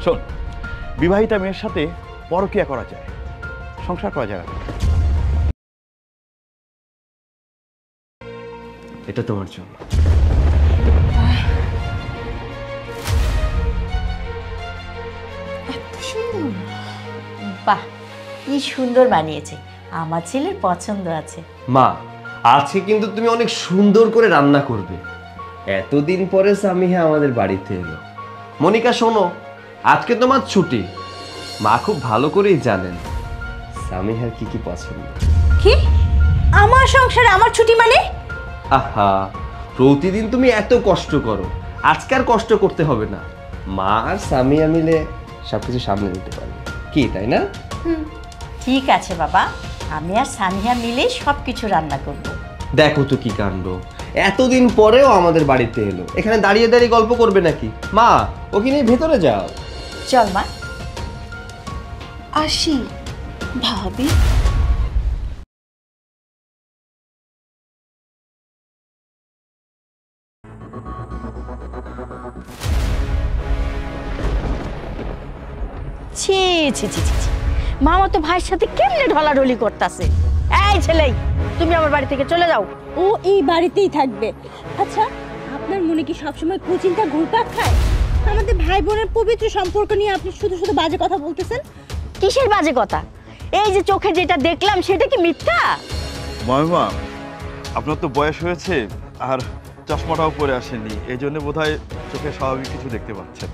শোন, বিবাহিতা মেয়ের সাথে পরকীয়া করা যায়, সংসার করা যায় না। এটা তোমার জন্য। এত সুন্দর! বাহ, কি সুন্দর বানিয়েছে, আমার ছেলের পছন্দ আছে। মা, আজকে কিন্তু তুমি অনেক সুন্দর করে রান্না করবে। এতদিন পরে সামিহা আমাদের বাড়িতে এলো। মনিকা শোনো, আজকে তোমার ছুটি। মা খুব ভালো করেই জানেন সামিহার কি কি পছন্দ। কি? আমার সংসারে আমার ছুটি মানে? আহা, প্রতিদিন তুমি এত কষ্ট করো, আজকে আর কষ্ট করতে হবে না। মা আর সামিয়া মিলে সবকিছু সামলে নিতে পারবে, কি তাই না? ঠিক আছে বাবা, আমি আর সামিহা মিলে সবকিছু রান্না করব। দেখো তো কি কাণ্ড, এতদিন পরেও আমাদের বাড়িতে এলো, এখানে দাঁড়িয়ে দাঁড়িয়ে গল্প করবে নাকি? মা, ওকে নিয়ে ভেতরে যাও। চল মা। আসি ভাবি। ছি ছি ছি ছি, মামা তো ভাইয়ের সাথে কেমনে ঢলাঢলি করতেছে। এই ছেলে, তুমি আমার বাড়ি থেকে চলে যাও। ও এই বাড়িতেই থাকবে। আচ্ছা, আপনার মনে কি সবসময় কুচিন্তা ঘুরপাক খায়? আমাদের ভাই বোনের পবিত্র সম্পর্ক নিয়ে আপনি শুধু শুধু বাজে কথা বলতেছেন। কিসের বাজে কথা? এই যে চোখে যেটা দেখলাম সেটা কি মিথ্যা? মামিমা, আপনার তো বয়স হয়েছে আর চশমাটাও পরে আসেনি, এই জন্য বোধহয় চোখে স্বাভাবিক কিছু দেখতে পাচ্ছেন।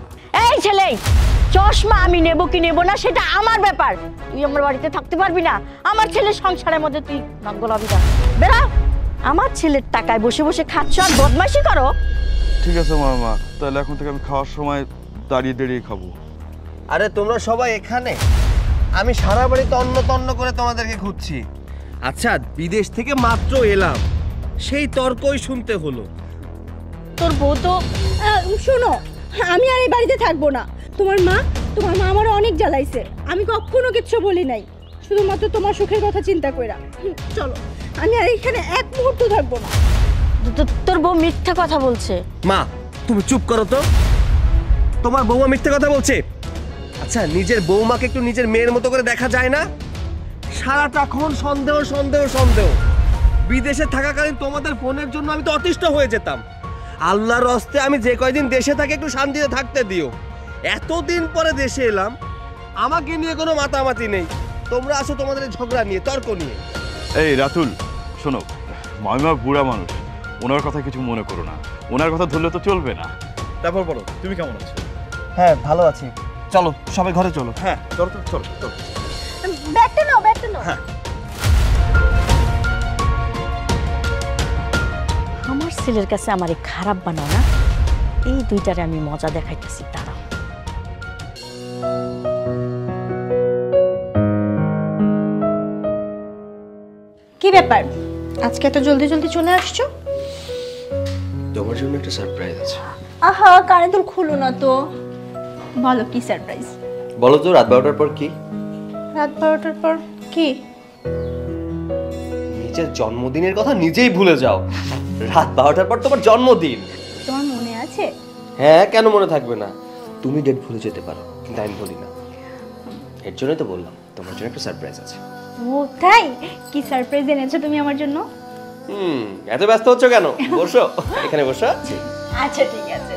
এই ছেলে, চশমা আমি নেব কি নেব না সেটা আমার ব্যাপার। তুই আমার বাড়িতে থাকতে পারবি না। আমার ছেলের সংসারের মধ্যে তুই নাক গলাবি না। বেরা, আমার ছেলের টাকায় বসে বসে খাচ্ছ আর বদমাইশি করো। ঠিক আছে মামিমা, তাহলে এখন থেকে আমি খাওয়ার সময় দাঁড়িয়ে দাঁড়িয়ে খাবো। আরে তোমরা সবাই এখানে? আমি সারা বাড়িতে অন্ন তন্ন করে তোমাদেরকে খুঁজছি। আচ্ছা, বিদেশ থেকে মাত্র এলাম, সেই তর্কই শুনতে হলো। তোর বউ তো শোনো, আমি আর এই বাড়িতে থাকবো না। তোমার মা আমারও অনেক জ্বালাইছে। আমি কখনো কিচ্ছু বলি নাই, শুধুমাত্র তোমার সুখের কথা চিন্তা কইরা। চলো, আমি আর এখানে এক মুহূর্ত থাকবো না। তোর বউ মিথ্যা কথা বলছে। মা, তুমি চুপ করো তো। তোমার বৌমা মিথ্যে কথা বলছে? আচ্ছা, নিজের বৌমাকে একটু নিজের মেয়ের মতো করে দেখা যায় না? সারাটাক্ষণ সন্দেহ সন্দেহ সন্দেহ। বিদেশে থাকাকালীন তোমাদের ফোনের জন্য আমি তো অতিষ্ঠ হয়ে যেতাম। আল্লাহর হস্তে আমি যে কয়দিন দেশে থাকি একটু শান্তিতে থাকতে দিও। এতদিন পরে দেশে এলাম, আমাকে নিয়ে কোনো মাতামাতি নেই। তোমরা আসো তোমাদের ঝগড়া নিয়ে, তর্ক নিয়ে। এই রাতুল, শোনো, মামিমা বুড়া মানুষ, ওনার কথা কিছু মনে করো না, ওনার কথা ধরলে তো চলবে না। তারপর বলো, তুমি কেমন আছো? হ্যাঁ, ভালো আছি। চলো সবাই ঘরে চলো। হ্যাঁ চলো তো, চলো চলো। ব্যাগটা নাও, ব্যাগটা নাও। আমার ছেলের কাছে আমারে খারাপ বানাও না, এই দুইটারে আমি মজা দেখাইতেছি। দাঁড়াও। কি ব্যাপার, আজকে এত জলদি জলদি চলে আসছো? তোমার জন্য একটা সারপ্রাইজ আছে। আহা, কানে দুল খুলো না তো। বলো কি সারপ্রাইজ? বলো তো, রাত 12টার পর কি? রাত 12টার পর কি? নিজের জন্মদিনের কথা নিজেই ভুলে যাও। রাত 12টার পর তোমার জন্মদিন। তোমার মনে আছে? হ্যাঁ, কেন মনে থাকবে না? তুমি ডেট ভুলে যেতে পারো, কিন্তু আমি বলি না। এর জন্যই তো বললাম তোমার জন্য একটা সারপ্রাইজ আছে। ও তাই? কি সারপ্রাইজ এনেছো তুমি আমার জন্য? এত ব্যস্ত হচ্ছ কেন? বসো, এখানে বসো। আচ্ছা ঠিক আছে।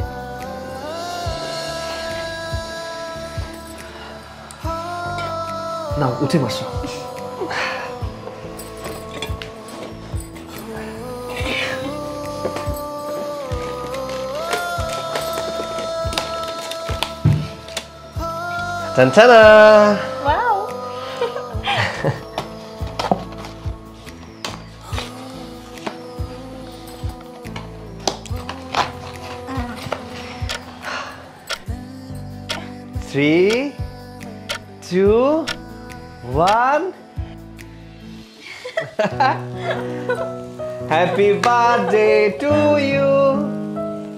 না, উঠে বসো। টানটানা। Wow. Three, 2, 1. Happy birthday to you.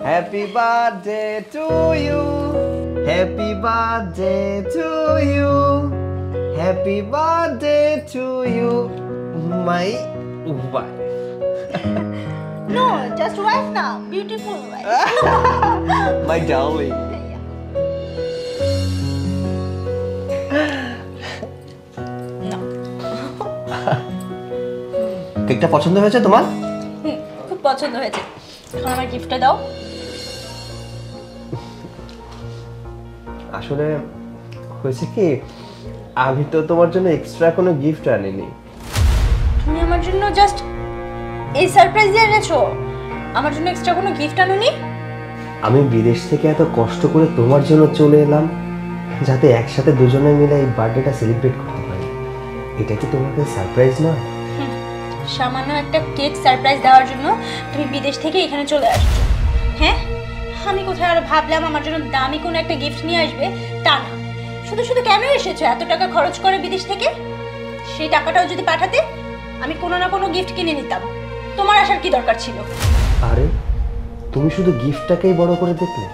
Happy birthday to you. Happy birthday to you. Happy birthday to you, my wife. No, just wife now. Beautiful wife. My darling. গিফটটা পছন্দ হয়েছে তোমার? খুব পছন্দ হয়েছে। এখন আমার গিফটটা দাও। আসলে হয়েছে কি, আমি তো তোমার জন্য এক্সট্রা কোনো গিফট আনিনি। তুমি আমার জন্য জাস্ট এই সারপ্রাইজ এনেছো, আমার জন্য এক্সট্রা কোনো গিফট আনোনি? আমি বিদেশ থেকে এত কষ্ট করে তোমার জন্য চলে এলাম যাতে একসাথে দুজনে মিলে এই বার্থডেটা সেলিব্রেট করতে পারি। এটা কি তোমাকে সারপ্রাইজ না? সামান্য একটা কেক সারপ্রাইজ দেওয়ার জন্য তুমি বিদেশ থেকে এখানে চলে আসছো? হ্যাঁ, আমি কোথায় আরো ভাবলাম আমার জন্য দামি কোনো একটা গিফট নিয়ে আসবে, তা না। শুধু শুধু কেন এসেছো এত টাকা খরচ করে বিদেশ থেকে? সেই টাকাটাও যদি পাঠাতে আমি কোনো না কোনো গিফট কিনে নিতাম। তোমার আসার কি দরকার ছিল? আরে তুমি শুধু গিফটটাকেই বড় করে দেখলে।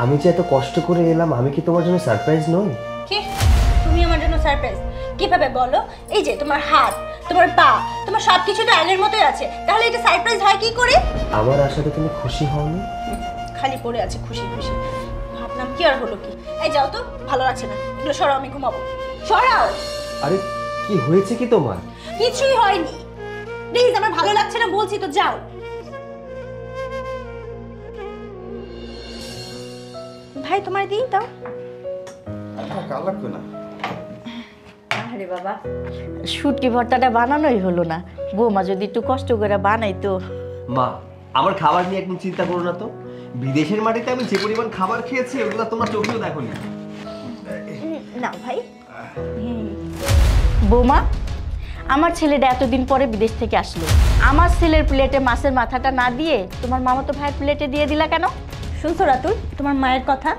আমি যে এত কষ্ট করে এলাম, আমি কি তোমার জন্য সারপ্রাইজ নই? কি তুমি আমার জন্য সারপ্রাইজ কিভাবে বলো? এই যে তোমার হাত, তোমার পা, তোমার সবকিছু তো আগের মতোই আছে, তাহলে এটা সারপ্রাইজ হয় কি করে? আমার আশাতে তুমি খুশি হওনি? খালি পড়ে আছে খুশি খুশি, ভাবলাম কি আর হলো কি। এই যাও তো, ভালো লাগছে না, এগুলো সরাও, আমি ঘুমাবো। সরাও। আরে কি হয়েছে কি তোমার? কিছুই হয়নি, প্লিজ, আমার ভালো লাগছে না বলছি তো, যাও। ভাই তোমার দিই দাও। লাগবে না। আরে বাবা, শুটকি ভর্তাটা বানানোই হলো না। বৌমা যদি একটু কষ্ট করে বানাইতো। মা, আমার খাবার নিয়ে একদম চিন্তা করো না তো। বিদেশের মাটিতে আমি যে পরিমাণ খাবার খেয়েছি ওগুলো তোমরা চোখেও দেখোনি। না ভাই। বৌমা, আমার ছেলেটা এতদিন পরে বিদেশ থেকে আসলো, আমার ছেলের প্লেটে মাছের মাথাটা না দিয়ে তোমার মামাতো ভাইয়ের প্লেটে দিয়ে দিলা কেন? শুনছো রাতুল তোমার মায়ের কথা?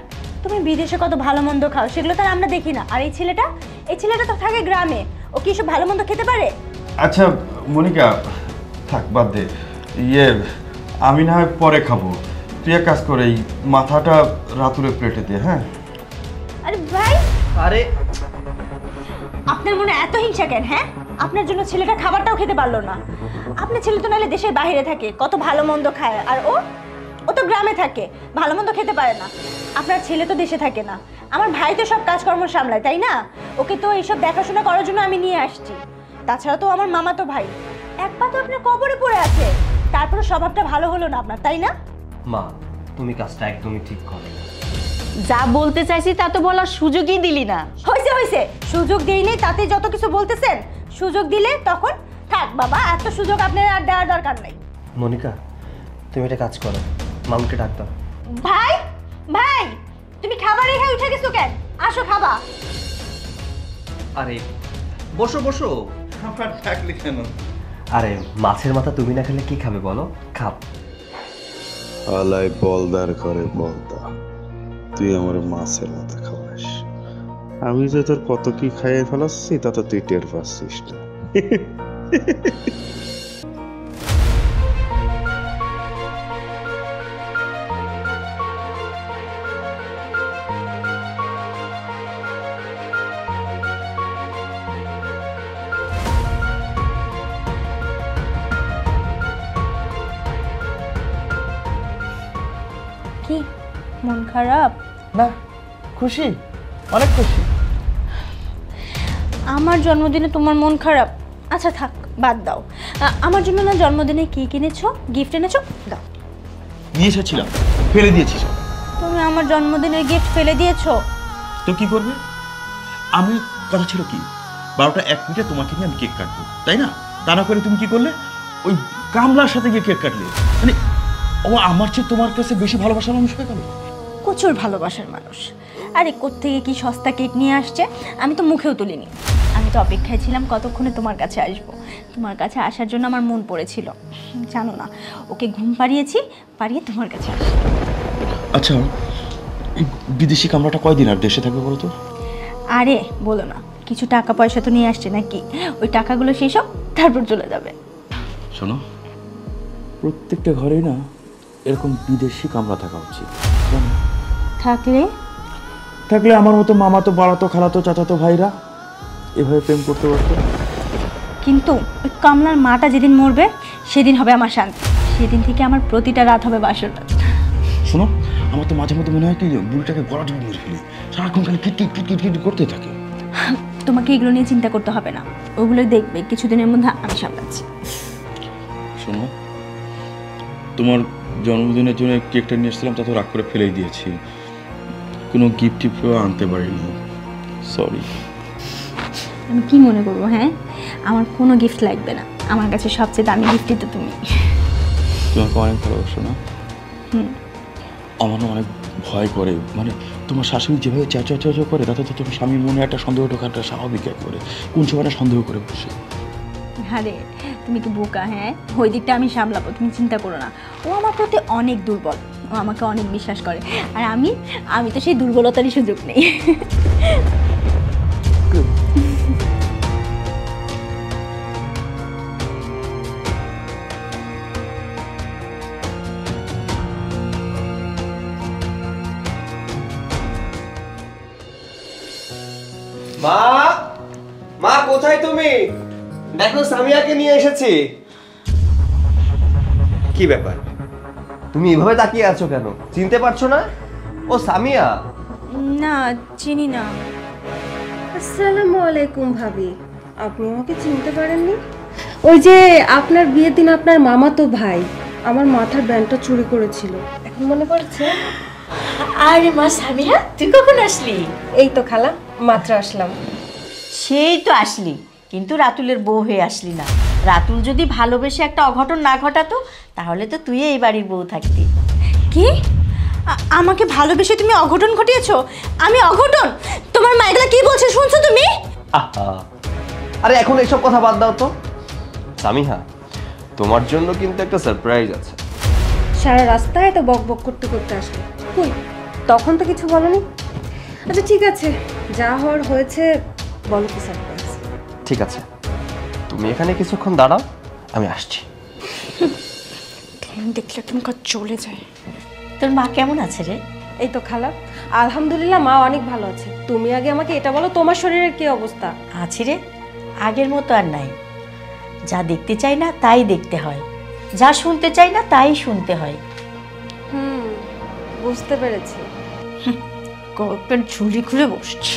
তুমি বিদেশে কত ভালো মন্দ খাও, সেগুলো তো আর আমরা দেখি না। আর এই ছেলেটা তো থাকে গ্রামে, ও কি সব ভালো মন্দ খেতে পারে? আচ্ছা মনিকা, থাক বাদ দে। আমি না হয় পরে খাবো। তুই এক কাজ করে এই মাথাটা রাতুলের প্লেটে দে। হ্যাঁ। আরে ভাই, আরে আপনার মনে এত হিংসা কেন? হ্যাঁ, আপনার জন্য ছেলেটা খাবারটাও খেতে পারলো না। আপনার ছেলে তো নাহলে দেশের বাইরে থাকে, কত ভালো মন্দ খায়, আর ও তো গ্রামে থাকে, ভালো মন্দ খেতে পারে না। আপনার ছেলে তো দেশে থাকে না, আমার ভাই তো সব কাজকর্ম সামলায়, তাই না? ওকে তো এইসব দেখাশোনা করার জন্য আমি নিয়ে আসছি। তাছাড়া তো আমার মামা তো ভাই, এক পা তো আপনার কবরে পড়ে আছে, তারপরে স্বভাবটা ভালো হলো না আপনার, তাই না? মা, তুমি কাজটা একদমই ঠিক করো না। যা বলতে চাইছি তা তো বলার সুযোগই দিলি না। হয়েছে, সুযোগ দিইনি তাতে যত কিছু বলতেছেন। সুযোগ দিলে তখন থাক বাবা, এত সুযোগ আপনার আর দেওয়ার দরকার নাই। মনিকা, তুমি একটা কাজ করো, মামুকে ডাক দাও। ভাই, তুমি খাবার রেখে উঠে গেছো কেন? আসো খাবা। আরে বসো বসো। খাবার থাকলে কেন? আরে মাছের মাথা তুমি না খেলে কি খাবে বলো? খাও। আলাই বলদার করে বলদা, তুই আমার মাছের মাথা খাওয়াস। আমি যে তোর কত কি খাইয়ে ফেলাচ্ছি তা তো তুই টের পাচ্ছিস না। কি মন খারাপ? না, খুশি, অনেক খুশি। আমার জন্মদিনে তোমার মন খারাপ? আচ্ছা থাক, বাদ দাও। আমার জন্য না জন্মদিনে কি কিনেছো, গিফট এনেছো? দাও। নিয়ে এসেছিলাম, ফেলে দিয়েছিস। তুমি আমার জন্মদিনের গিফট ফেলে দিয়েছো? তো কি করবে? আমি কথা ছিল কি, 12টা 1 মিনিটে তোমাকে নিয়ে আমি কেক কাটবো, তাই না? তা না করে তুমি কি করলে? ওই কামলার সাথে গিয়ে কেক কাটলে। মানে ও আমার চেয়ে তোমার কাছে বেশি ভালোবাসার মানুষ হয়ে গেল। প্রচুর ভালোবাসার মানুষ। আরে কোত্থেকে কি সস্তা কেক নিয়ে আসছে, আমি তো মুখেও তুলিনি। আমি তো অপেক্ষায় ছিলাম কতক্ষণে তোমার কাছে আসবো। তোমার কাছে আসার জন্য আমার মন পড়েছিল, জানো না? ওকে ঘুম পাড়িয়েছি, পাড়িয়ে তোমার কাছে আসি। আচ্ছা, এই বিদেশি কামলাটা কয়দিন আর দেশে থাকবে বলো তো? আরে বলো না, কিছু টাকা পয়সা তো নিয়ে আসছে নাকি, ওই টাকাগুলো শেষ হোক তারপর চলে যাবে। শোনো, প্রত্যেকটা ঘরেই না এরকম বিদেশি কামলা থাকা উচিত। থাকলে আমার মতো মামাতো, বাড়াতো, খালাতো, চাচাতো ভাইরা এভাবে প্রেম করতে পারতো। কিন্তু ওই কামলার মাটা যেদিন মরবে সেদিন হবে আমার শান্তি, সেদিন থেকে আমার প্রতিটা রাত হবে বাসর রাত। শোনো, আমার তো মাঝে মধ্যে মনে হয় কি বুড়িটাকে গলা টিপে মেরে ফেলি, সারাক্ষণ খালি কিট করতে থাকে। তোমাকে এগুলো নিয়ে চিন্তা করতে হবে না, ওগুলো দেখবে কিছুদিনের মধ্যে আমি সামলাচ্ছি। শোনো, তোমার জন্মদিনের জন্য কেকটা নিয়ে এসেছিলাম, তা তো রাগ করে ফেলেই দিয়েছি। কোনো গিফট টিফটও আনতে পারিনি, সরি। আমি কি মনে করবো? হ্যাঁ, আমার কোনো গিফট লাগবে না, আমার কাছে সবচেয়ে দামি গিফটই তো তুমি। তোমাকে অনেক ভালোবাসো না? আমার না অনেক ভয় করে, মানে তোমার শাশুড়ি যেভাবে চেঁচা করে, তাতে তো তোমার স্বামীর মনে একটা সন্দেহ ঢোকাটা স্বাভাবিক করে, কোন সময়টা সন্দেহ করে বসে। আরে তুমি কি বোকা? হ্যাঁ, ওই দিকটা আমি সামলাবো, তুমি চিন্তা করো না। ও আমার প্রতি অনেক দুর্বল, ও আমাকে অনেক বিশ্বাস করে, আর আমি তো সেই দুর্বলতারই সুযোগ নেই। মা, মা কোথায় তুমি? দেখো সামিয়াকে নিয়ে এসেছি। কি ব্যাপার, তুমি এভাবে তাকিয়ে আছো কেন? চিনতে পারছো না? ও সামিয়া। না, চিনি না। আসসালামু আলাইকুম ভাবি, আপনি আমাকে চিনতে পারেননি? ওই যে আপনার বিয়ের দিন আপনার মামাতো ভাই আমার মাথার ব্যান্ডটা চুরি করেছিল, এখন মনে পড়ছে? আরে মা সামিয়া, তুই কখন আসলি? এই তো খালা, মাত্র আসলাম। সেই তো আসলি, কিন্তু রাতুলের বউ হয়ে আসলি না। রাতুল যদি ভালোবেসে একটা অঘটন না ঘটাতো, তাহলে তো তুই এই বাড়ির বউ থাকতি। কি? আমাকে ভালোবেসে তুমি অঘটন ঘটিয়েছো? আমি অঘটন? তোমার মা এগুলা কি বলছে শুনছো তুমি? আহা, আরে এখন এসব কথা বাদ দাও তো। সামিহা, তোমার জন্য কিন্তু একটা সারপ্রাইজ আছে। সারা রাস্তায় তো বক বক করতে করতে আসলো, কই তখন তো কিছু বলনি। আচ্ছা ঠিক আছে, যা হওয়ার হয়েছে, বলো কি সারপ্রাইজ? ঠিক আছে, তুমি এখানে কিছুক্ষণ দাঁড়াও, আমি আসছি। দেখলে তুমি চলে যায়। তোর মা কেমন আছে রে? এই তো খালা, আলহামদুলিল্লাহ মা অনেক ভালো আছে। তুমি আগে আমাকে এটা বলো, তোমার শরীরের কি অবস্থা? আছি রে, আগের মতো আর নাই। যা দেখতে চাই না তাই দেখতে হয়, যা শুনতে চাই না তাই শুনতে হয়। বুঝতে পেরেছি। কয়েকটা ঝুলি খুলে বসছে।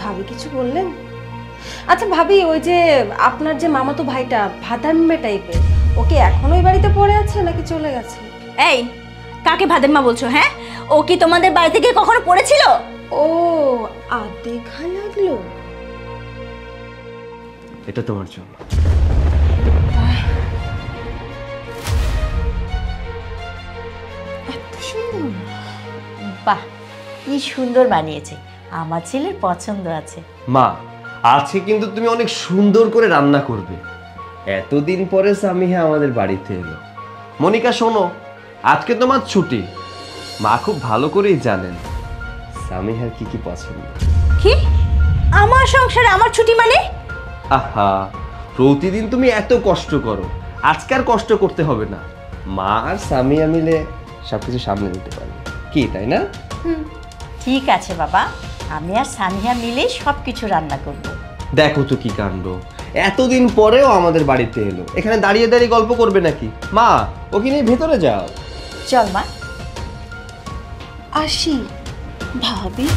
ভাবি কিছু বললেন? আচ্ছা ভাবি, ওই যে আপনার যে মামাতো ভাইটা ভাদাম্মে টাইপের, ওকে এখনো ওই বাড়িতে পড়ে আছে নাকি চলে গেছে? এই, কাকে ভাদেম্মা বলছো? হ্যাঁ, ও কি তোমাদের বাড়ি থেকে কখনো পড়েছিল? ও, দেখা লাগলো। এটা তোমার জন্য। বাহ, কি সুন্দর বানিয়েছে, আমার ছেলের পছন্দ আছে। মা, আজকে কিন্তু তুমি অনেক সুন্দর করে রান্না করবে। এতদিন পরে সামিহা আমাদের বাড়িতে এলো। মনিকা শোনো, আজকে তোমার ছুটি। মা খুব ভালো করেই জানেন সামিহার কি কি পছন্দ। কি? আমার সংসারে আমার ছুটি মানে? আহা, প্রতিদিন তুমি এত কষ্ট করো, আজকে আর কষ্ট করতে হবে না। মা আর সামিয়া মিলে সবকিছু সামলে নিতে পারবে, কি তাই না? ঠিক আছে বাবা, আমি আর সামিয়া মিলে সব কিছু রান্না করব। দেখো তো কি কাণ্ড, এতদিন পরেও আমাদের বাড়িতে এলো, এখানে দাঁড়িয়ে দাঁড়িয়ে গল্প করবে নাকি? মা, ওকে নিয়ে ভেতরে যাও। চল মা। আসি ভাবি।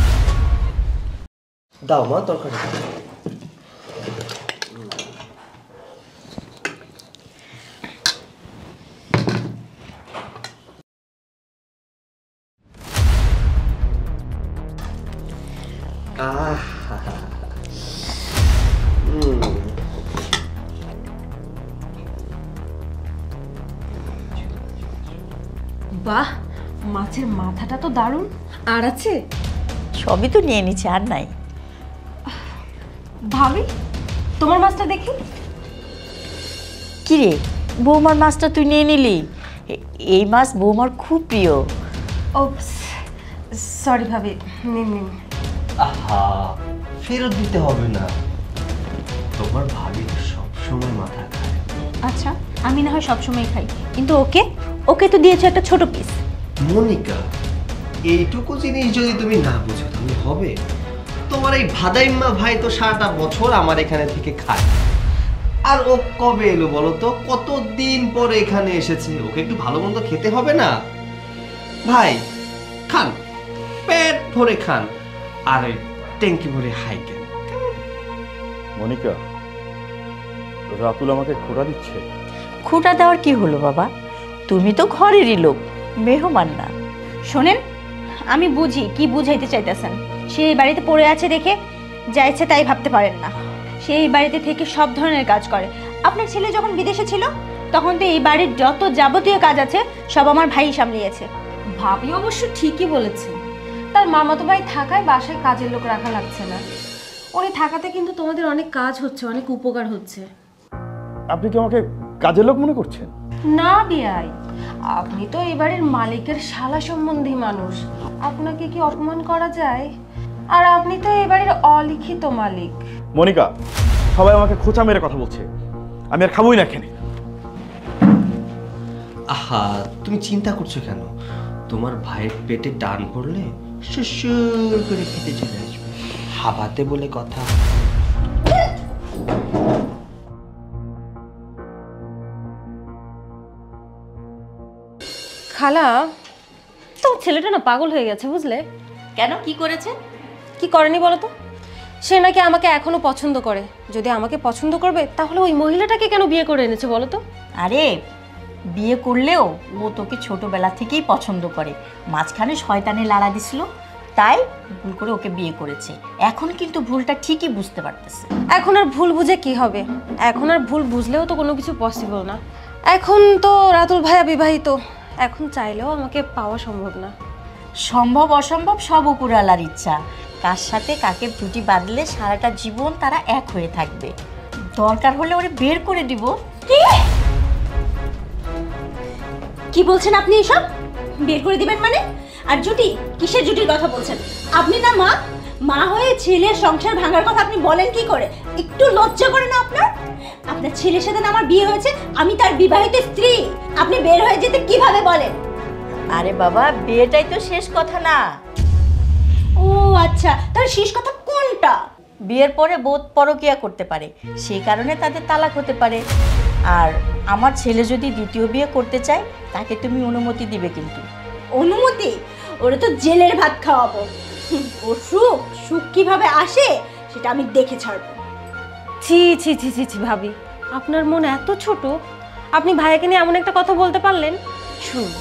দাও মা তরকারি। বাহ, মাছের মাথাটা তো দারুণ। আর আছে? সবই তো নিয়ে নিচ্ছে, আর নাই। ভাবি, তোমার মাছটা দেখি। কি রে, বৌমার মাছটা তুই নিয়ে নিলি? এই মাছ বৌমার খুব প্রিয়। ও সরি ভাবি, নিন নিন। আহা, ফেরত দিতে হবে না, তোমার ভাবি সবসময় মাথা খায়। আচ্ছা, আমি না হয় সবসময় খাই, কিন্তু ওকে তো দিয়েছে একটা ছোট পিস। মনিকা, এইটুকু জিনিস যদি তুমি না বুঝো তাহলে হবে? তোমার এই ভাদাইম্মা ভাই তো সারাটা বছর আমার এখানে থেকে খায়, আর ও কবে এলো বলো তো? কতদিন পরে এখানে এসেছে, ওকে একটু ভালো মন্দ খেতে হবে না? ভাই খান, পেট ভরে খান, আর ওই ট্যাঙ্কি ভরে হাইকেন। মনিকা, রাতুল আমাকে খোঁড়া দিচ্ছে। খুঁটা দেওয়ার কি হলো বাবা? তুমি তো ঘরেরই লোক, মেহমান না। শোনেন, আমি বুঝি কি বুঝাইতে চাইতেছেন। সে এই বাড়িতে পড়ে আছে দেখে যা ইচ্ছে তাই ভাবতে পারেন না। সে এই বাড়িতে থেকে সব ধরনের কাজ করে। আপনার ছেলে যখন বিদেশে ছিল তখন তো এই বাড়ির যত যাবতীয় কাজ আছে সব আমার ভাই সামলিয়েছে। ভাবি অবশ্য ঠিকই বলেছে, তার মামাতো ভাই থাকায় বাসায় কাজের লোক রাখা লাগছে না। উনি থাকাতে কিন্তু তোমাদের অনেক কাজ হচ্ছে, অনেক উপকার হচ্ছে। আপনি কি আমাকে কাজের লোক মনে করছেন? না বিয়াই, আপনি তো এবারের মালিকের শালা সম্বন্ধী মানুষ, আপনাকে কি অপমান করা যায়? আর আপনি তো এবারের অলিখিত মালিক। মনিকা, সবাই আমাকে খোঁচা মেরে কথা বলছে, আমি আর খাবোই না এখানে। আহা, তুমি চিন্তা করছো কেন? তোমার ভাইয়ের পেটে টান পড়লে সুসুর করে খেতে চলে আসবে। হাবাতে বলে কথা। খালা, তোমার ছেলেটা না পাগল হয়ে গেছে, বুঝলে? কেন, কি করেছে? কি করেনি বলো তো? সে নাকি আমাকে এখনো পছন্দ করে। যদি আমাকে পছন্দ করবে তাহলে ওই মহিলাটাকে কেন বিয়ে করে এনেছে বলো তো? আরে বিয়ে করলেও ও তোকে ছোটবেলা থেকেই পছন্দ করে, মাঝখানে শয়তানি লাড়া দিছিল, তাই ভুল করে ওকে বিয়ে করেছে। এখন কিন্তু ভুলটা ঠিকই বুঝতে পারতেছে। এখন আর ভুল বুঝে কি হবে? এখন আর ভুল বুঝলেও তো কোনো কিছু পসিবল না। এখন তো রাতুল ভাইয়া বিবাহিত, এখন চাইলেও আমাকে পাওয়া সম্ভব না। সম্ভব অসম্ভব সব উপরওয়ালার ইচ্ছা। কার সাথে কাকে জুটি বাঁধলে সারাটা জীবন তারা এক হয়ে থাকবে। দরকার হলে ওরে বের করে দিব। কি বলছেন আপনি এসব? বের করে দিবেন মানে? আর জুটি, কিসের জুটির কথা বলছেন? আপনি না মা, মা হয়ে ছেলের সংসার ভাঙার কথা আপনি বলেন কি করে? একটু লজ্জা করে না আপনার? আপনার ছেলের সাথে না আমার বিয়ে হয়েছে, আমি তার বিবাহিত স্ত্রী। আপনি বের হয়ে যেতে কিভাবে বলেন? আরে বাবা, বিয়েটাই তো শেষ কথা না। ও আচ্ছা, তার শেষ কথা কোনটা? বিয়ের পরে বউ পরকিয়া করতে পারে, সেই কারণে তাদের তালাক হতে পারে। আর আমার ছেলে যদি দ্বিতীয় বিয়ে করতে চায় তাকে তুমি অনুমতি দিবে কিন্তু। অনুমতি? ওরা তো জেলের ভাত খাওয়াবো। ওর সুখ সুখ কিভাবে আসে সেটা আমি দেখে ছাড়বো। ছি ছি ছি ছি ছি ভাবি, আপনার মন এত ছোট, আপনি ভাইয়াকে নিয়ে এমন একটা কথা বলতে পারলেন? শুনুন,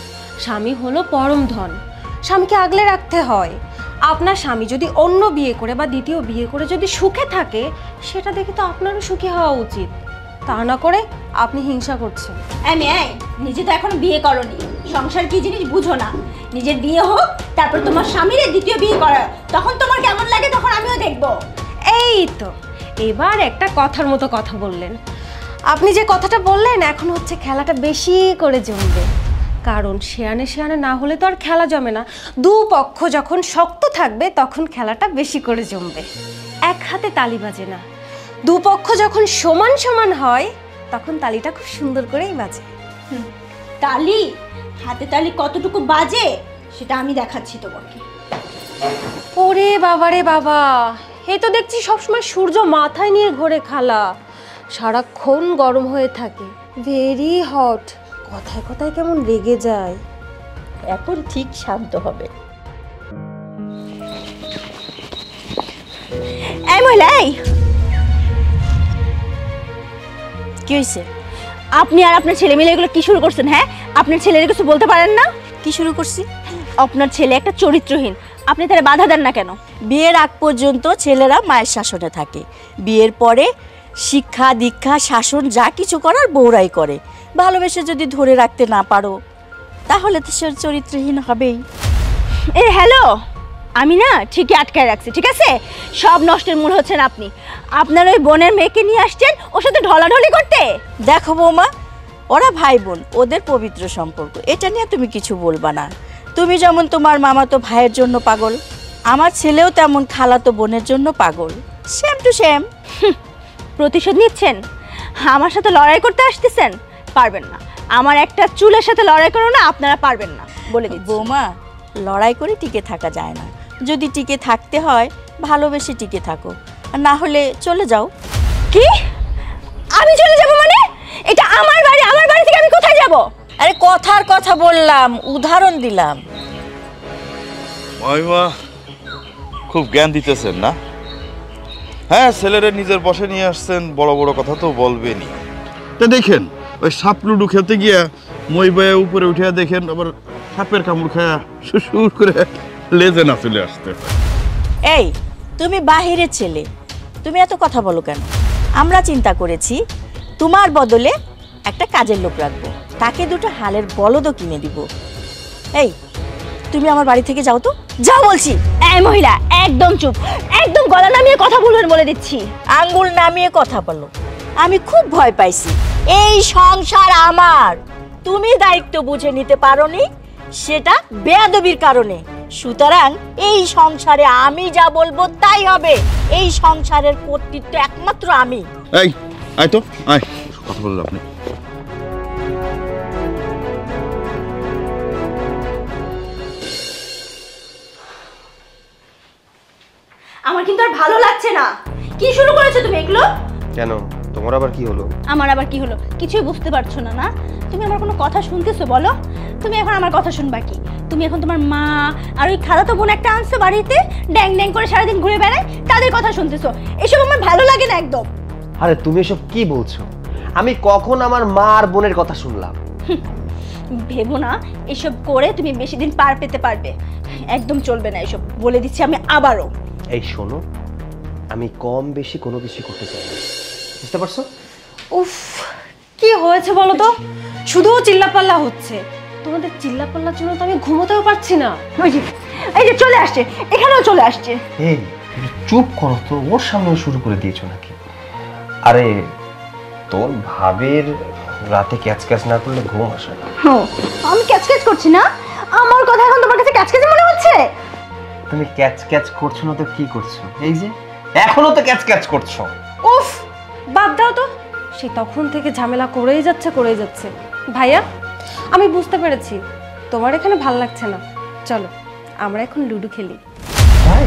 স্বামী হলো পরম ধন, স্বামীকে আগলে রাখতে হয়। আপনার স্বামী যদি অন্য বিয়ে করে বা দ্বিতীয় বিয়ে করে যদি সুখে থাকে, সেটা দেখে তো আপনারও সুখী হওয়া উচিত। তা না করে আপনি হিংসা করছেন। নিজে তো এখন বিয়ে করনি, সংসার কি জিনিস বুঝো না। নিজের বিয়ে হোক, তারপর তোমার স্বামীর দ্বিতীয় বিয়ে করা, তখন তোমার কেমন লাগে তখন আমিও দেখবো। এই তো এবার একটা কথার মতো কথা বললেন। আপনি যে কথাটা বললেন, এখন হচ্ছে খেলাটা বেশি করে জমবে। কারণ শেয়ানে শেয়ানে না হলে তো আর খেলা জমে না। দুপক্ষ যখন শক্ত থাকবে তখন খেলাটা বেশি করে জমবে। এক হাতে তালি বাজে না, দুপক্ষ যখন সমান সমান হয় তখন তালিটা খুব সুন্দর করেই বাজে। তালি, হাতে তালি কতটুকু বাজে সেটা আমি দেখাচ্ছি তোমাকে। ওরে বাবা রে বাবা, এই তো দেখছি সবসময় সূর্য মাথায় নিয়ে ঘোরে খালা, সারাক্ষণ গরম হয়ে থাকে, ভেরি হট, কথায় কথায় কেমন রেগে যায়। এখন ঠিক শান্ত হবে। এই মহিলা, কি হয়েছে? আপনি আর আপনার ছেলে মিলে এগুলো কি শুরু করছেন? হ্যাঁ, আপনার ছেলের কিছু বলতে পারেন না? কি শুরু করছি? আপনার ছেলে একটা চরিত্রহীন, আপনি তারা বাধা দেন না কেন? বিয়ের আগ পর্যন্ত ছেলেরা মায়ের শাসনে থাকে, বিয়ের পরে শিক্ষা দীক্ষা শাসন যা কিছু করার বউরাই করে। ভালোবেসে যদি ধরে রাখতে না পারো তাহলে তো সে চরিত্রহীন হবেই। হ্যালো, আমি না ঠিকই আটকায় রাখছি, ঠিক আছে? সব নষ্টের মূল হচ্ছেন আপনি। আপনার ওই বোনের মেয়েকে নিয়ে আসছেন ওর সাথে ঢলাঢলি করতে। দেখো বৌমা, ওরা ভাই বোন, ওদের পবিত্র সম্পর্ক, এটা নিয়ে তুমি কিছু বলবা না। তুমি যেমন তোমার মামাতো ভাইয়ের জন্য পাগল, আমার ছেলেও তেমন খালাতো বোনের জন্য পাগল, সেম টু সেম। প্রতিশোধ নিচ্ছেন? আমার সাথে লড়াই করতে আসতেছেন? পারবেন না। আমার একটা চুলের সাথে লড়াই করো না, আপনারা পারবেন না বলে দিচ্ছি। বৌমা, লড়াই করে টিকে থাকা যায় না। যদি টিকে থাকতে হয় ভালোবেসে টিকে থাকো, আর না হলে চলে যাও। কি? আমি চলে যাব মানে? এটা আমার বাড়ি, আমার বাড়ি থেকে আমি কোথায় যাব? আরে কথার কথা বললাম, উদাহরণ দিলাম। মাইমা খুব জ্ঞান দিতেছেন না? হ্যাঁ, ছেলেরা নিজের বসে নিয়ে আসছেন, বড় বড় কথা তো বলবেনই। তা দেখেন ওই সাপ লুডু খেলতে গিয়া মই বয়ে উপরে উঠে দেখেন আবার সাপের কামড় খায়া সুর করে লেজে না চলে আসতে। এই তুমি বাহিরের ছেলে, তুমি এত কথা বলো কেন? আমরা চিন্তা করেছি তোমার বদলে একটা কাজের লোক রাখবো, তাকে দুটো হালের বলদও কিনে দিব। এই তুমি আমার বাড়ি থেকে যাও তো, যাও বলছি। এই মহিলা একদম চুপ, একদম গলা নামিয়ে কথা বলবেন বলে দিচ্ছি। আঙ্গুল নামিয়ে কথা বলো। আমি খুব ভয় পাইছি, এই সংসার আমার, তুমি দায়িত্ব বুঝে নিতে পারোনি, সেটা বেয়াদবির কারণে। সুতরাং এই সংসারে আমি যা বলবো তাই হবে, এই সংসারের কর্তৃত্ব একমাত্র আমি। এই আয় তো আয়, কথা বললো আপনি। আমার কিন্তু আর ভালো লাগছে না। কি শুরু করেছো তুমি এগুলো? কেন, তোমার আবার কি হলো? আমার আবার কি হলো? কিছুই বুঝতে পারছো না? না তুমি আমার কোনো কথা শুনতেছো? বলো, তুমি এখন আমার কথা শুনবা কি? তুমি এখন তোমার মা আর ওই খালাতো বোন একটা আনছো বাড়িতে, ড্যাং ড্যাং করে সারাদিন ঘুরে বেড়ায়, তাদের কথা শুনতেছো। এসব আমার ভালো লাগে না একদম। আরে তুমি এসব কি বলছো? আমি কখন আমার মা আর বোনের কথা শুনলাম? ভেবো না এসব করে তুমি বেশি দিন পার পেতে পারবে, একদম চলবে না এসব, বলে দিচ্ছি আমি আবারও। এই শোনো, আমি কম বেশি কোনো কিছু করতে চাই না, বুঝতে পারছো? উফ, কি হয়েছে বলো তো? শুধু চিল্লাপাল্লা হচ্ছে। তোমাদের চিল্লাপাল্লার জন্য তো আমি ঘুমোতেও পারছি না। এই যে চলে আসছে, এখানেও চলে আসছে। এই চুপ করো তো, ওর সামনে শুরু করে দিয়েছো নাকি? আরে তোর ভাবের রাতে ক্যাচ ক্যাচ না করলে ঘুম আসে না। আমি ক্যাচ ক্যাচ করছি না? আমার কথা এখন তোমার কাছে ক্যাচ ক্যাচ মনে হচ্ছে? তুমি ক্যাচ ক্যাচ করছো না তো কি করছো? এই যে এখনো তো ক্যাচ ক্যাচ করছো। উফ, বাদ দাও তো, সে তখন থেকে ঝামেলা করেই যাচ্ছে। ভাইয়া, আমি বুঝতে পেরেছি তোমার এখানে ভাল লাগছে না। চলো আমরা এখন লুডো খেলি। তাই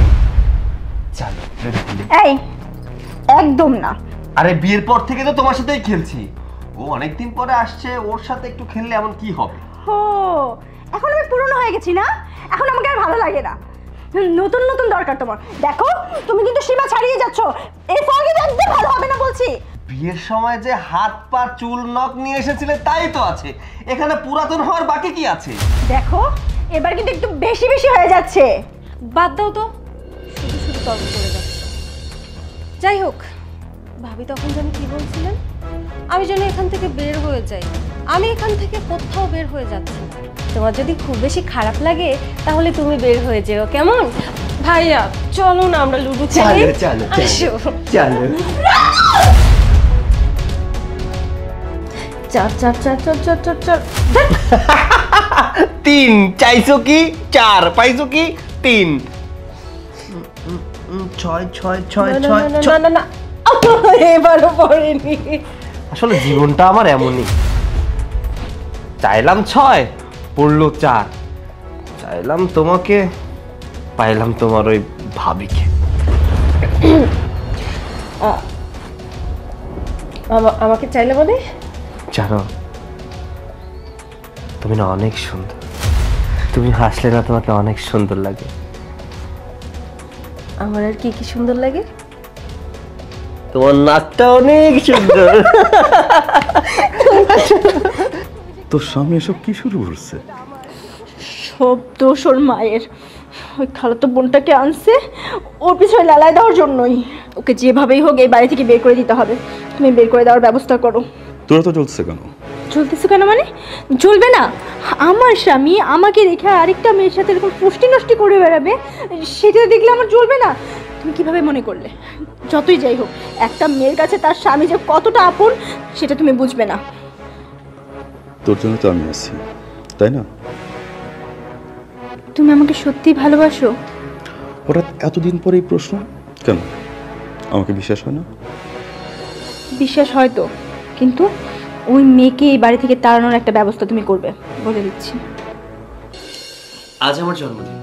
চলো লুডো খেলি। এই একদম না। আরে বিয়ের পর থেকে তো তোমার সাথেই খেলছি, ও অনেকদিন পরে আসছে, ওর সাথে একটু খেললে এমন কি হবে? ও এখন আমি পুরনো হয়ে গেছি না? এখন আমাকে আর ভালো লাগে না, নতুন নতুন দরকার তোমার। দেখো তুমি কিন্তু সীমা ছাড়িয়ে যাচ্ছ, এরপর কিন্তু একদম ভালো হবে না বলছি। বিয়ের সময় যে হাত পা চুল নখ নিয়ে এসেছিলে তাই তো আছে, এখানে পুরাতন হওয়ার বাকি কি আছে? দেখো এবার কিন্তু একটু বেশি বেশি হয়ে যাচ্ছে। বাদ দাও তো, শুধু শুধু তর্ক করে যাচ্ছে। যাই হোক, ভাবি তখন যেন কি বলছিলেন? আমি যেন এখান থেকে বের হয়ে যাই। আমি এখান থেকে কোথাও বের হয়ে যাচ্ছি না। তোমার যদি খুব বেশি খারাপ লাগে তাহলে তুমি বের হয়ে যেও, কেমন? ভাইয়া চলো না আমরা লুডো খেলি। চলো আসো। চলো। চার চার চার চার চার চার চার। তিন চাইছো কি? চার পাইছো কি? তিন। ছয় ছয় ছয় ছয়। না না না, এবারও পড়েনি। আসলে জীবনটা আমার এমনই, চাইলাম ছয় পড়লো চার, চাইলাম তোমাকে পাইলাম তোমার ওই ভাবিকে। আমাকে চাইলে মানে? জানো তুমি না অনেক সুন্দর, তুমি হাসলে না তোমাকে অনেক সুন্দর লাগে। আমার আর কি কি সুন্দর লাগে? তোমার নাচটা অনেক সুন্দর। তোর স্বামী এসব কি শুরু করছে? সব দোষ ওর মায়ের। ওই খালাতো বোনটাকে আনছে ওর পিছনে লালায় দেওয়ার জন্যই। ওকে যেভাবেই হোক এই বাড়ি থেকে বের করে দিতে হবে। তুমি বের করে দেওয়ার ব্যবস্থা করো। তোরা তো চলছে কেন? চলতেছো কেন মানে? চলবে না? আমার স্বামী আমাকে রেখে আরেকটা মেয়ের সাথে এরকম পুষ্টি নষ্টি করে বেড়াবে, সেটা দেখলে আমার চলবে না? তুমি কিভাবে মনে করলে? যতই যাই হোক, একটা মেয়ের কাছে তার স্বামী যে কতটা আপন সেটা তুমি বুঝবে না। তোর জন্য তো আমি আছি, তাই না? তুমি আমাকে সত্যিই ভালোবাসো? হঠাৎ এতদিন পরে এই প্রশ্ন কেন? আমাকে বিশ্বাস হয় না? বিশ্বাস হয়তো, কিন্তু ওই মেয়েকে এই বাড়ি থেকে তাড়ানোর একটা ব্যবস্থা তুমি করবে, বলে দিচ্ছি। আজ আমার জন্মদিন,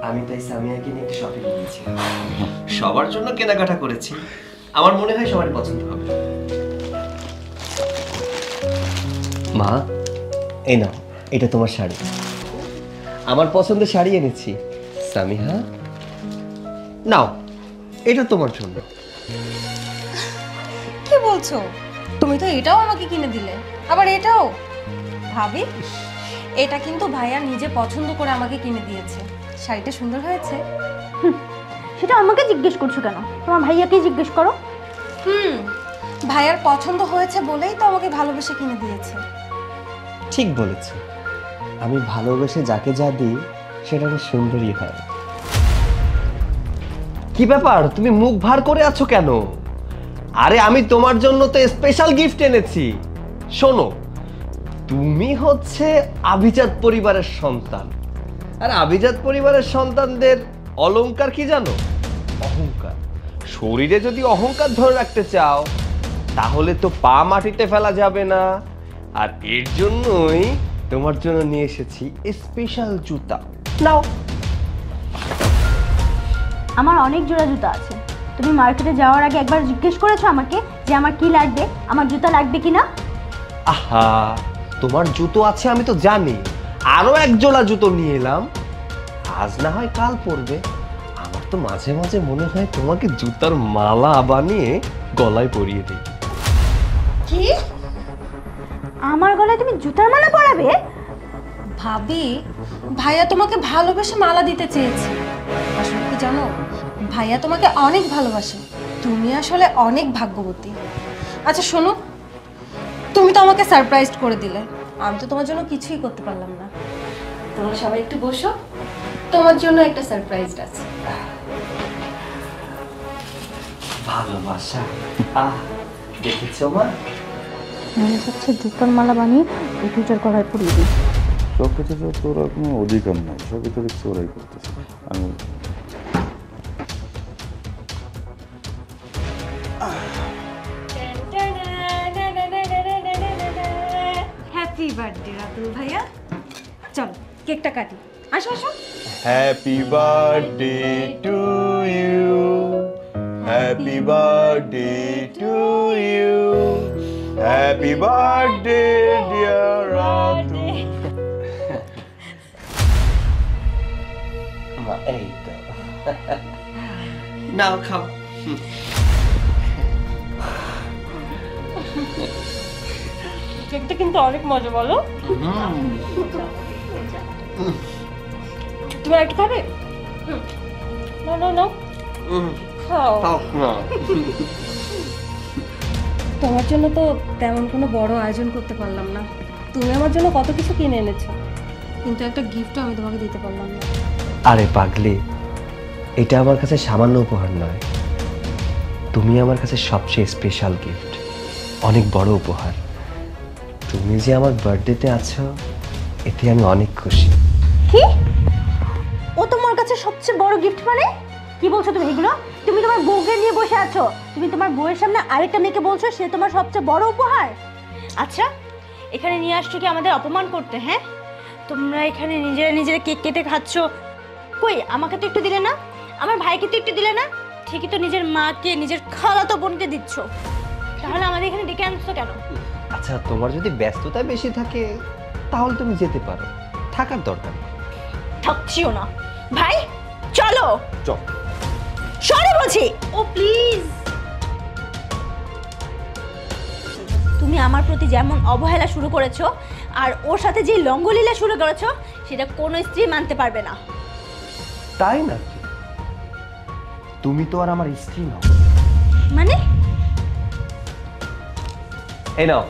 আমি তাই সামিয়াকে নিয়ে একটু শপিং করেছি। সবার জন্য কেনাকাটা করেছি, আমার মনে হয় সবার পছন্দ হবে। মা, এই নাও, এটা তোমার শাড়ি, আমার পছন্দের শাড়ি এনেছি। সামিহা নাও, এটা তোমার জন্য। কি বলছো? তুমি তো এটাও আমাকে কিনে দিলে, আবার এটাও। ভাবি, এটা কিন্তু ভাইয়া নিজে পছন্দ করে আমাকে কিনে দিয়েছে। শাড়িটা সুন্দর হয়েছে। সেটা আমাকে জিজ্ঞেস করছো কেন? তোমার ভাইয়াকে জিজ্ঞেস করো। ভাইয়ার পছন্দ হয়েছে বলেই তো আমাকে ভালোবেসে কিনে দিয়েছে। ঠিক বলেছ, আমি ভালোবেসে যাকে যা দিই সেটা তো সুন্দরই হয়। কি ব্যাপার, তুমি মুখ ভার করে আছো কেন? আরে আমি তোমার জন্য তো স্পেশাল গিফট এনেছি। শোনো, তুমি হচ্ছে আভিজাত পরিবারের সন্তান, আর আভিজাত পরিবারের সন্তানদের অলংকার কি জানো? অহংকার। শরীরে যদি অহংকার ধরে রাখতে চাও তাহলে তো পা মাটিতে ফেলা যাবে না। আর এর জন্যই তোমার জন্য নিয়ে এসেছি স্পেশাল জুতা। নাও। আমার অনেক জোড়া জুতা আছে। তুমি মার্কেটে যাওয়ার আগে একবার জিজ্ঞেস করেছো আমাকে যে আমার কি লাগবে, আমার জুতা লাগবে কিনা? আহা, তোমার জুতো আছে আমি তো জানি, আরো এক জোড়া জুতো নিয়ে এলাম। আজ না হয় কাল পরবে। আমার তো মাঝে মাঝে মনে হয় তোমাকে জুতার মালা বানিয়ে গলায় পরিয়ে দিই। কি? আমার গলায় তুমি জুতার মালা পরাবে? ভাবি, ভাইয়া তোমাকে ভালোবেসে মালা দিতে চেয়েছে। আসলে কি জানো, ভাইয়া তোমাকে অনেক ভালোবাসে। তুমি আসলে অনেক ভাগ্যবতী। আচ্ছা শোনো, তুমি তো আমাকে সারপ্রাইজ করে দিলে, আমি তো তোমার জন্য কিছুই করতে পারলাম না। তোমরা সবাই একটু বসো, তোমার জন্য একটা সারপ্রাইজ আছে। ভালোবাসা, দেখেছো মা? মনে হচ্ছে জুতার মালা বানিয়ে জুতার গলায় পরিয়ে দিই। সব কিছু তো তোর কোনো অধিকার নাই, সবই তোর চোরাই করতেছে। আমি হ্যাপি বার্থডে রাতুল ভাইয়া। চলো কেকটা কাটি। আসো আসো। Happy birthday to you, happy birthday to you, happy birthday dear Ratu. এই তো নাও খাও। কেকটা কিন্তু অনেক মজা, বলো? তুমি একটু খাবে? না না না, খাও। তোমার জন্য তো তেমন কোনো বড় আয়োজন করতে পারলাম না। তুমি আমার জন্য কত কিছু কিনে এনেছো, কিন্তু একটা গিফটও আমি তোমাকে দিতে পারলাম না। আরে পাগলি, এটা আমার কাছে সামান্য উপহার নয়, তুমি আমার কাছে সবচেয়ে স্পেশাল গিফট, অনেক বড় উপহার। তুমি যে আমার বার্থডেতে আছো এতে আমি অনেক খুশি। কি? ও তোমার কাছে সবচেয়ে বড় গিফট মানে? কি বলছো তুমি এগুলো? তুমি তোমার বউকে নিয়ে বসে আছো, তুমি তোমার বউয়ের সামনে আরেকটা মেয়েকে বলছো সে তোমার সবচেয়ে বড় উপহার? আচ্ছা, এখানে নিয়ে আসছো কি আমাদের অপমান করতে? হ্যাঁ, তোমরা এখানে নিজেরা নিজেরা কেক কেটে খাচ্ছ, কই আমাকে তো একটু দিলে না, আমার ভাইকে তো একটু দিলে না। ঠিকই তো নিজের মাকে, নিজের খালাতো বোনকে দিচ্ছ, তাহলে আমাদের এখানে ডেকে আনছো কেন? আচ্ছা, তোমার যদি ব্যস্ততা বেশি থাকে তাহলে তুমি যেতে পারো, থাকার দরকার নেই। থাকছিও না ভাই, চলো চল। সরে বলছি। ও প্লিজ, তুমি আমার প্রতি যেমন অবহেলা শুরু করেছো আর ওর সাথে যে লঙ্গলীলা শুরু করেছো সেটা কোনো স্ত্রী মানতে পারবে না। তাই নাকি? তুমি তো আর আমার স্ত্রী নও। মানে? এই নাও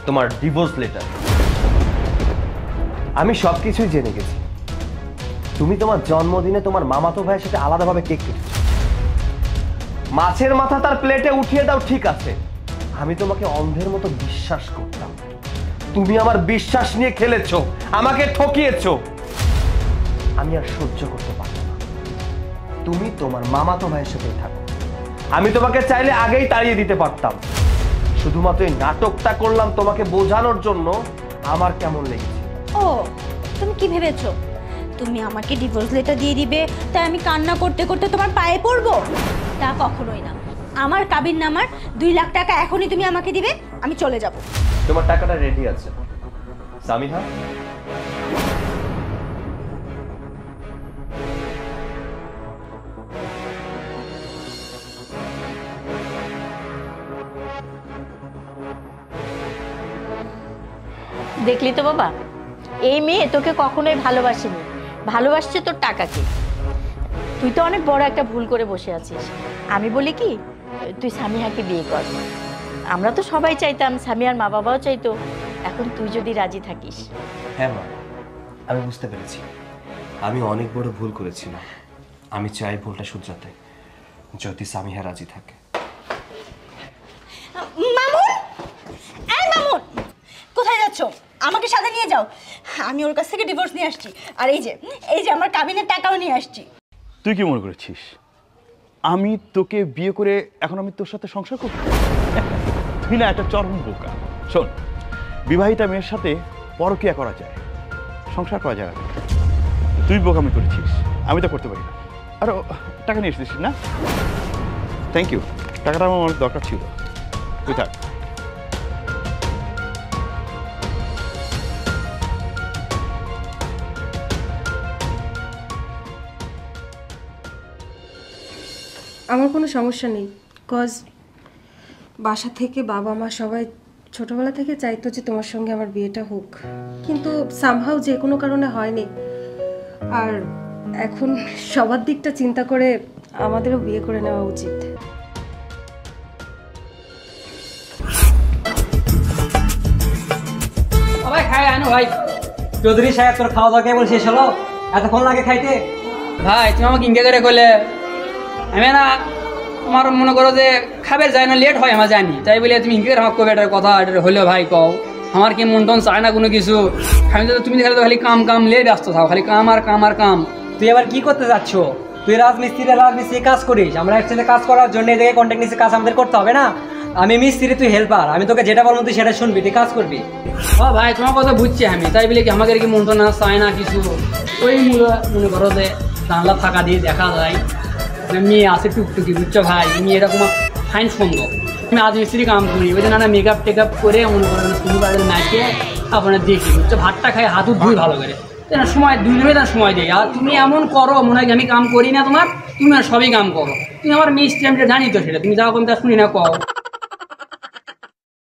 তোমার ডিভোর্স লেটার। আমি সবকিছুই জেনে গেছি। তুমি তোমার জন্মদিনে তোমার মামাতো ভাইয়ের সাথে আলাদাভাবে কেক কেটেছো। মাছের মাথা তার প্লেটে উঠিয়ে দাও, ঠিক আছে, আমি তোমাকে অন্ধের মতো বিশ্বাস করতাম। তুমি আমার বিশ্বাস নিয়ে খেলেছো, আমাকে ঠকিয়েছো। আমি আর সহ্য করতে পারবো না। তুমি তোমার মামাতো ভাইয়ের সাথে থাকো। আমি তোমাকে চাইলে আগেই তাড়িয়ে দিতে পারতাম। শুধুমাত্র এই নাটকটা করলাম তোমাকে বোঝানোর জন্য আমার কেমন লেগেছে। ও, তুমি কি ভেবেছো তুমি আমাকে ডিভোর্স লেটার দিয়ে দিবে তাই আমি কান্না করতে করতে তোমার পায়ে পড়বো? তা কখনোই না। আমার কাবিন নামার 2 লাখ টাকা এখনই তুমি আমাকে দিবে, আমি চলে যাব। তোমার টাকাটা রেডি আছে সামিহা। দেখলি তো বাবা, এই মেয়ে তোকে কখনোই ভালোবাসেনি, ভালোবাসছে তোর টাকাকে। তুই তো অনেক বড় একটা ভুল করে বসে আছিস। আমি বলি কি, তুই সামিহাকে বিয়ে কর। আমরা তো সবাই চাইতাম, সামিয়ার মা বাবাও চাইতো। এখন তুই যদি রাজি থাকিস। হ্যাঁ মা, আমি বুঝতে পেরেছি আমি অনেক বড় ভুল করেছিলাম। আমি চাই ভুলটা শুধরাতে, যদি সামিহা রাজি থাকে। মামুন, এই মামুন, কোথায় যাচ্ছ? আমাকে সাথে নিয়ে যাও। আমি ওর কাছ থেকে ডিভোর্স নিয়ে আসছি, আর এই যে আমার কাবিনের টাকাও নিয়ে আসছি। তুই কি মনে করেছিস আমি তোকে বিয়ে করে এখন আমি তোর সাথে সংসার করব? তুই না একটা চরম বোকা। শোন, বিবাহিতা মেয়ের সাথে পরকীয়া করা যায়, সংসার করা যায় না। তুই বোকামি করেছিস, আমি তো করতে পারি না। আর টাকা নিয়ে এসেছিস না? থ্যাংক ইউ, টাকাটা আমার অনেক দরকার ছিল। তুই থাক। আমার কোনো সমস্যা নেই, কজ বাসা থেকে বাবা মা সবাই ছোটবেলা থেকে চাইতো যে তোমার সঙ্গে আমার বিয়েটা হোক, কিন্তু সামহাও যে কোনো কারণে হয়নি। আর এখন সবার দিকটা চিন্তা করে আমাদেরও বিয়ে করে নেওয়া উচিত। ভাই খাই আনো ভাই। চৌধুরী সাহেব, তোর খাওয়া দাওয়া কেমন শেষ হলো? এতক্ষণ লাগে খাইতে? ভাই তুমি আমাকে ইঙ্গে করে কইলে আমি না, তোমার মনে করো যে খাবার যায় না, লেট হয় আমার জানি, তাই বলে তুমি ইঙ্গে আমার কবে এটার কথা এটা হলেও ভাই কও। আমার কি মন টন চায় না কোনো কিছু। আমি তো তুমি দেখলে তো খালি কাম কাম লে ব্যস্ত থাও, খালি কাম আর কাম আর কাম। তুই আবার কি করতে যাচ্ছ? তুই রাজমিস্ত্রি কাজ করিস, আমরা একসাথে কাজ করার জন্য এই জায়গায় কন্ট্যাক্ট নিচে কাজ আমাদের করতে হবে না? আমি মিস্ত্রি, তুই হেল্পার। আমি তোকে যেটা বলবো তুই সেটা শুনবি, তুই কাজ করবি। ও ভাই তোমার কথা বুঝছি আমি, তাই বলে কি আমাদের কি মন টন না চায় না কিছু। ওই মনে করো যে জানলা ফাঁকা দিয়ে দেখা যায় মেয়ে আছে টুকটুকি, বুঝছো ভাই? মেয়ে এরকম ফাইন সুন্দর। আমি আজ মিস্ত্রি কাম করি, ওই যে নানা মেকআপ টেকআপ করে মনে করেন শুরু বাড়ির নাচে আপনার দেখি, বুঝছো? ভাতটা খাই হাত ধুই ভালো করে, না সময় 2 মিনিট আর সময় দেয়। আর তুমি এমন করো মনে হয় আমি কাম করি না তোমার, তুমি আর সবই কাম করো। তুমি আমার মিস্ত্রি, আমি জানি তো সেটা, তুমি যাও আমি তা শুনি না কও।